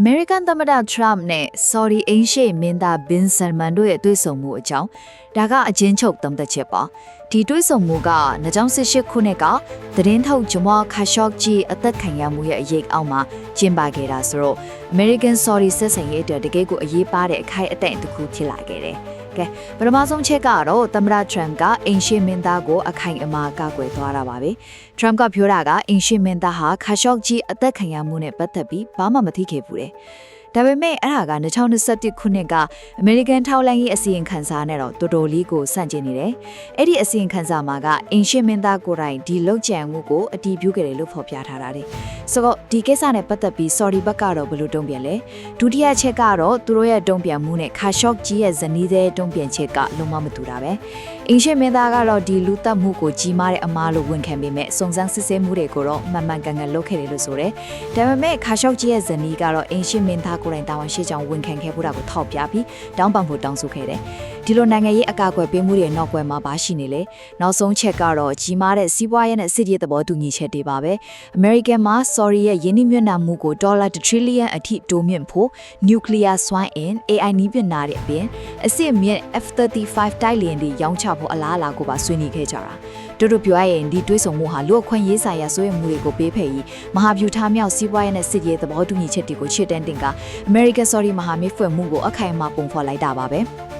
American သမ္မတ Trump နဲ့ Saudi အိမ်ရှေ့မင်းသား Bin Salman တို့ရဲ့တွေ့ဆုံမှုအကြောင်းဒါကအချင်းချုပ်သုံးသက်ချက်ပါဒီတွေ့ဆုံမှုက2018ခုနှစ်ကသတင်းထောက်ဂျမွာခါရှော့ဂျီအသက်ခံရမှုရဲ့အရေးအောက်မှာကျင်းပခဲ့တာဆိုတော့ American Saudi ဆက်ဆံရေးအတွက်တကယ်ကိုအရေးပါတဲ့အခိုက်အတန့်တစ်ခုဖြစ်လာခဲ့တယ်ကဲပထမဆုံးချက်ကတော့သမ္မတ Trump ကအိမ်ရှေ့မင်းသားကိုအခိုင်အမာကောက်ွယ်သွားတာပါပဲ Trump ကပြောတာကအိမ်ရှေ့မင်းသားဟာခါရှော့ဂျီအသက်ခံရမှုနဲ့ပတ်သက်ပြီးဘာမှမသိခဲ့ဘူးတဲ့ဒါပေမဲ့အဲ့ဒါက2021ခုနှစ်ကအမေရိကန်ထောက်လှမ်းရေးအစီရင်ခံစာနဲ့တော့တော်တော်လေးကိုစန့်ကျင်နေတယ်။အဲ့ဒီအစီရင်ခံစာမှာကအင်ရှင်းမင်းသားကိုယ်တိုင်ဒီလောက်ကျန်မှုကိုအတည်ပြုခဲ့တယ်လို့ဖော်ပြထားတာတဲ့။ဆိုတော့ဒီကိစ္စနဲ့ပတ်သက်ပြီး Saudi ဘက်ကတော့ဘယ်လိုတုံ့ပြန်လဲ။ဒုတိယချက်ကတော့သူတို့ရဲ့တုံ့ပြန်မှုနဲ့ခါရှော့ဂျီရဲ့ဇနီးတဲ့တုံ့ပြန်ချက်ကလုံးဝမတူတာပဲ။အင်ရှင်းမင်းသားကတော့ဒီလူသက်မှုကိုကြီးမားတဲ့အမားလို့ဝန်ခံပေမဲ့စုံစမ်းစစ်ဆေးမှုတွေကိုတော့မှန်မှန်ကန်ကန်လုပ်ခဲ့တယ်လို့ဆိုတယ်။ဒါပေမဲ့ခါရှော့ဂျီရဲ့ဇနီးကတော့အင်ရှင်းမင်းသားကိုယ်တိုင်တာဝန်ရှိကြောင်းဝန်ခံခဲ့ဖို့တာကိုထောက်ပြပြီးတောင်းပန်ဖို့တောင်းဆိုခဲ့တယ်။ဒီလိုနိုင်ငံရေးအကာအကွယ်ပေးမှုတွေနောက်ကွယ်မှာပါရှိနေလေ။နောက်ဆုံးချက်ကတော့ကြီးမားတဲ့စီးပွားရေးနဲ့စစ်ရေးသဘောတူညီချက်တွေပါပဲ။ American မှာ Saudi ရဲ့ယင်းနှိမ့်ညွတ်နာမှုကို$1 trillion အထိတိုးမြင့်ဖို့ nuclear စွမ်းအင် AI နည်းပညာတွေအပြင်အစစ်မြင့် F-35 တိုက်လေယာဉ်တွေရောင်းချဖို့အလားအလာကိုပါဆွေးနွေးခဲ့ကြတာ။တို့ပြောရရင်ဒီတွေးဆုံမှုဟာလူအခွင့်ရေးဆိုင်ရာစိုးရိမ်မှုတွေကိုပေးဖယ်ပြီးမဟာဗျူဟာမြောက်စီးပွားရေးနဲ့စစ်ရေးသဘောတူညီချက်တွေကိုချစ်တန်းတင်က American Saudi မဟာမိတ်ဖွဲ့မှုကိုအခိုင်အမာပုံဖော်လိုက်တာပါပဲ။